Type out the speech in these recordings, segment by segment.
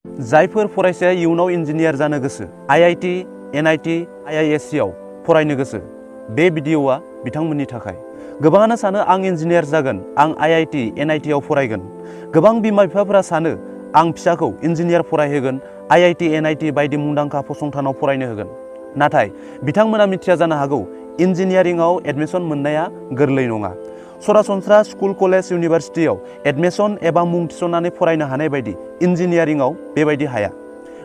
जायफोर फरायसाया इयुनाव इन्जिनियार जानो गोसो, आईआईटी, एनआईटी, आईआईएससी आव फरायनो गोसो, बे भिडिअ'आ बिथांमोननि थाखाय। गोबाङानो सानो आं इन्जिनियार जागोन, आं आईआईटी, एनआईटी आव फरायगोन। गोबां बिमा बिफाफोरा सानो आं फिसाखौ इन्जिनियार फरायहोगोन, आईआईटी, एनआईटी बायदि मुंदांखा फसंथानाव फरायनो होगोन। नाथाय बिथांमोना मिथिया जानो हागौ इन्जिनियारिंआव एडमिशन मोननाया गोरलै नङा। सरासनस्रा स्कुल, कलेज, इउनिभार्सिटियाव एडमिशन एबा मुं थिसननानै फरायनो हानाय बायदि इन्जिनियारिंआव बेबायदि हाया।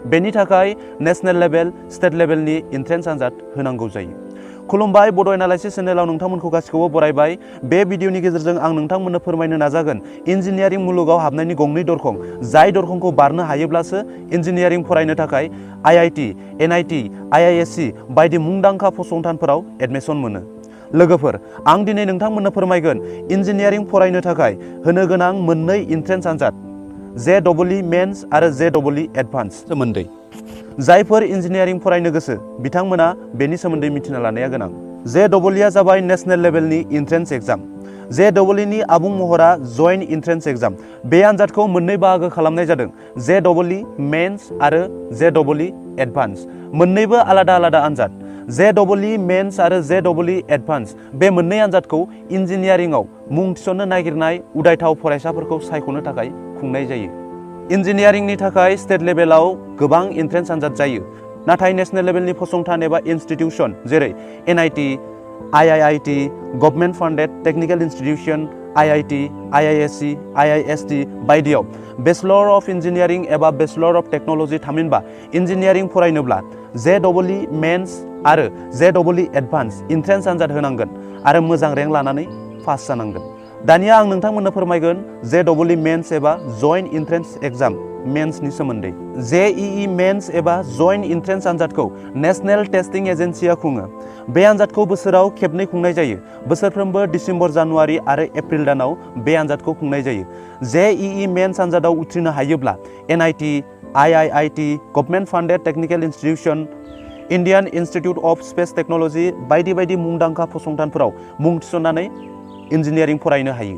बेनि थाखाय नेशनेल लेभेल, स्टेट लेभेलनि एन्ट्रेन्स आनजाद होनांगौ जायो। खुलुमबाय, बड' एनालाइसिस चेनेलाव नोंथांमोनखौ गासिखौबो बरायबाय। बे भिडिअनि गेजेरजों आं नोंथांमोननो फोरमायनो नाजागोन इन्जिनियारिं मुलुगाव हाबनायनि गंनै दरखं, जाय दरखंखौ बारनो हायोब्लासो इन्जिनियारिं फरायनो थाखाय आईआईटी, एनआईटी, आईआईएससी बायदि मुंदांखा फसंथानफोराव एडमिशन मोनो। लोगोफोर, आं दिनै नोंथांमोननो फोरमायगोन इन्जिनियारिं फरायनो थाखाय होनो गोनां मोननै एन्ट्रेन्स आनजाद, JEE मेन्स आरो JEE एडभान्स सोमोन्दै। जायफोर इन्जिनियारिं फरायनो गोसो बिथांमोना बेनि सोमोन्दै मिथिना लानाया गोनां। JEE जाबाय नेशनेल लेभेलनि एन्ट्रेन्स एग्जाम। JEE नि आबुं महरा जइन्ट एन्ट्रेन्स एग्जाम। बे आनजादखौ मोननै बाहागो खालामनाय जादों, JEE मेन्स आरो JEE एडभान्स। मोननैबो आलादा आलादा आनजाद। JEE मेन्स आरो JEE एडभान्स बे मोननै आनजादखौ इन्जिनियारिंआव मुं थिसननो नागिरनाय उदायथाव फरायसाफोरखौ सायख'नो थाखाय खुंनाय जायो। इन्जिनियारिंनि थाखाय स्टेट लेभेलाव गोबां एन्ट्रेन्स आनजाद जायो, नाथाय नेशनेल लेभेलनि फसंथान एबा इनस्टिटिउसन जेरै NIT, IIT, government funded technical institution, IIT, IISc, IIST बायदियाव बेचलर अफ इन्जिनियारिं एबा बेचलर अफ टेक्न'लजि थामहिनबा इन्जिनियारिं फरायनोब्ला JEE मेन्स आरो JEE एडभान्स एन्ट्रेन्स आनजाद होनांगोन आरो मोजां रेंक लानानै पास जानांगोन। दानिया आं नोंथांमोननो फोरमायगोन JEE मेन्स एबा जइन्ट एन्ट्रेन्स एग्जाम मेन्सनि सोमोन्दै। JEE मेन्स एबा जइन्ट एन्ट्रेन्स आनजादखौ नेशनेल टेस्टिं एजेन्सिया खुङो। बे आनजादखौ बोसोराव खेबनै खुंनाय जायो। बोसोरफ्रोमबो डिसेम्बर, जानुवारि आरो एप्रिल दानाव बे आनजादखौ खुंनाय जायो। JEE मेन्स आनजादाव उथ्रिनो हायोब्ला NIT, IIT, government funded technical institution, Indian institute of space technology बायदि बायदि मुंदांखा फसंथानफोराव मुं थिसननानै इन्जिनियारिं फरायनो हायो।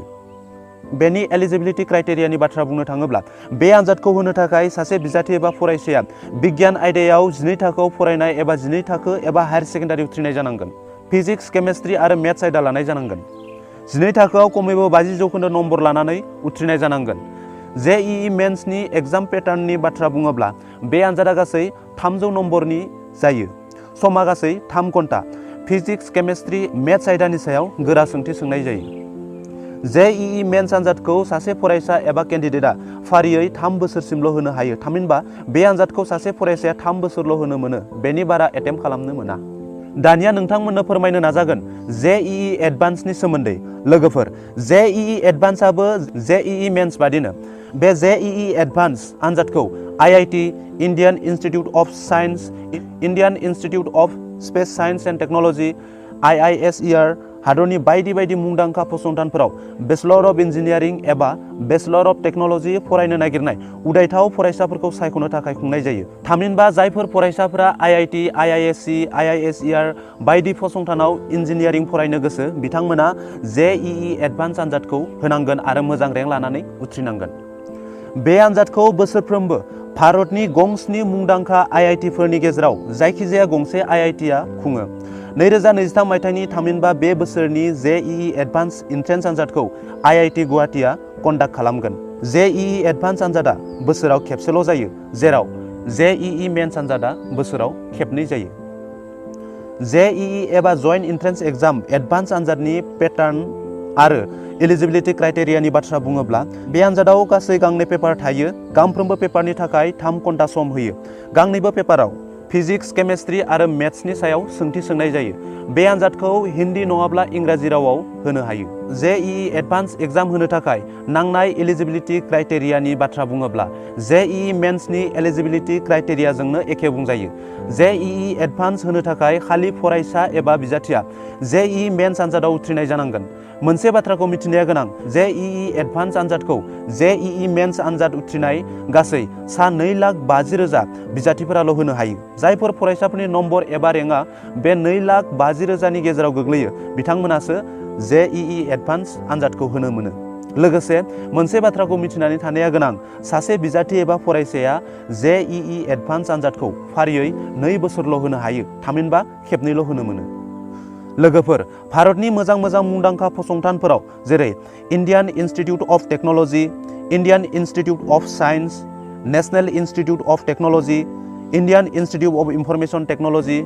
बेनि एलिजिबिलिटि क्राइटेरियानि बाथ्रा बुंनो थाङोब्ला बे आनजादखौ होनो थाखाय सासे बिजाथि एबा फरायसाया बिगियान आयदायाव 12 थाखोआव फरायनाय एबा 12 थाखो एबा हायार सेकेन्डारि उथ्रिनाय जानांगोन। फिजिक्स, केमेस्ट्रि आरो मेथ्स आयदा लानाय जानांगोन। 12 थाखोआव खमैबो 50% नम्बर लानानै उथ्रिनाय जानांगोन। JEE मेन्सनि एग्जाम पेटार्ननि बाथ्रा बुङोब्ला बे आनजादा गासै 300 नम्बरनि जायो। समा गासै 3 घन्टा। फिजिक्स, केमेस्ट्रि, मेथ्स आयदानि सायाव गोरा सोंथि सोंनाय जायो। JEE मेन्स आनजादखौ सासे फरायसा एबा केन्डिडेटआ फारियै 3 बोसोरसिमल' होनो हायो। थामहिनबा बे आनजादखौ सासे फरायसाया 3 बोसोरल' होनो मोनो, बेनि बारा एटेम्प्ट खालामनो मोना। दानिया नोंथांमोननो फोरमायनो नाजागोन JEE एडभान्सनि सोमोन्दै। लोगोफोर, JEE एडभान्सआबो JEE मेन्स बादिनो। बे JEE एडभान्स आनजादखौ IIT, Indian institute of science, Indian institute of space science and technology, IISER हादरनि बायदि बायदि मुंदांखा फसंथानफोराव बेचलर अफ इन्जिनियारिं एबा बेचलर अफ टेक्न'लजि फरायनो नागिरनाय उदायथाव फरायसाफोरखौ सायख'नो थाखाय खुंनाय जायो। थामहिनबा जायफोर फरायसाफोरा आईआईटी, आईआईएससी, IISER बायदि फसंथानाव इन्जिनियारिं फरायनो गोसो बिथांमोना JEE एडभान्स आनजादखौ होनांगोन आरो मोजां रेंक लानानै उथ्रिनांगोन। बे आनजादखौ बोसोरफ्रोमबो भारतनि गं 7 मुंदांखा आईआईटीफोरनि गेजेराव जायखिजाया गंसे आईआईटीआ खुङो। 2023 मायथाइनि थामहिनबा बे बोसोरनि JEE एडभान्स एन्ट्रेन्स आनजादखौ आईआईटी गुवाहाटीआ कन्डाक्ट खालामगोन। JEE एडभान्स आनजादा बोसोराव खेबसेल' जायो, जेराव JEE मेन्स आनजादा बोसोराव खेबनै जायो। JEE एबा जइन्ट एन्ट्रेन्स एग्जाम एडभान्स आनजादनि पेटार्न आरो एलिजिबिलिटि क्राइटेरियानि बाथ्रा बुङोब्ला बे आनजादाव गासै गांनै पेपार थायो। गांफ्रोमबो पेपारनि थाखाय 3 घन्टा सम होयो। गांनैबो पेपाराव फिजिक्स, केमेस्ट्रि आरो मेथ्सनि सायाव सोंथि सोंनाय जायो। बे आनजादखौ हिन्दी नङाब्ला इंराजि रावाव होनो हायो। JEE एडभान्स एग्जाम होनो थाखाय नांनाय एलिजिबिलिटि क्राइटेरियानि बाथ्रा बुङोब्ला JEE मेन्सनि एलिजिबिलिटि क्राइटेरियाजोंनो एखे बुंजायो। JEE एडभान्स होनो थाखाय खालि फरायसा एबा बिजाथिया JEE मेन्स आनजादाव उथ्रिनाय जानांगोन। मोनसे बाथ्राखौ मिथिनाया गोनां, JEE एडभान्स आनजादखौ JEE मेन्स आनजाद उथ्रिनाय गासै सा 2,50,000 बिजाथिफोराल' होनो हायो। जायफोर फरायसाफोरनि नम्बर एबा रेंकआ बे 2,50,000 नि गेजेराव गोग्लैयो बिथांमोनासो JEE एडभान्स आनजादखौ होनो मोनो। लोगोसे मोनसे बाथ्राखौ मिथिनानै थानाया गोनां, सासे बिजाथि एबा फरायसाया JEE एडभान्स आनजादखौ फारियै 2 बोसोरल' होनो हायो, थामहिनबा खेबनैल' होनो मोनो। लोगोफोर, भारतनि मोजां मुंदांखा फसंथानफोराव जेरै Indian institute of technology, Indian institute of science, national institute of technology, Indian institute of information technology,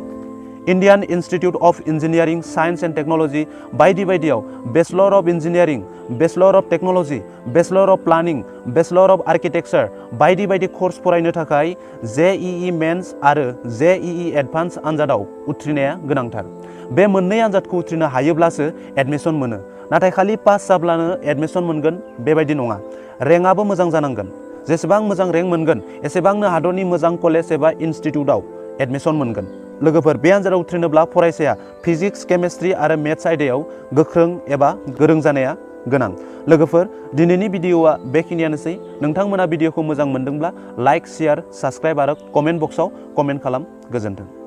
Indian institute of engineering science and technology बायदि बायदियाव bachelor of engineering, bachelor of technology, bachelor of planning, bachelor of architecture बायदि बायदि course फरायनो थाखाय JEE mains आरो JEE advance आनजादाव उथ्रिनाया गोनांथार। बे मोननै आनजादखौ उथ्रिनो हायोब्लासो एडमिसन मोनो, नाथाय खालि पास जाब्लानो एडमिसन मोनगोन बेबायदि नङा। रेंकआबो मोजां जानांगोन। जेसेबां मोजां रेंक मोनगोन एसेबांनो हादरनि मोजां कलेज एबा इनस्टिट्युटआव एडमिसन मोनगोन। लोगोफोर, बे आनजादाव उथ्रिनोब्ला फरायसाया फिजिक्स, केमेस्ट्रि आरो मेथ्स आयदायाव गोख्रों एबा गोरों जानाया गोनां। लोगोफोर, दिनैनि भिडिअआ बेखिनियानोसै। नोंथांमोना भिडिअखौ मोजां मोनदोंब्ला लाइक, शेयार, साबस्क्राइब आरो कमेन्ट बक्सआव कमेन्ट खालाम। गोजोन्थों।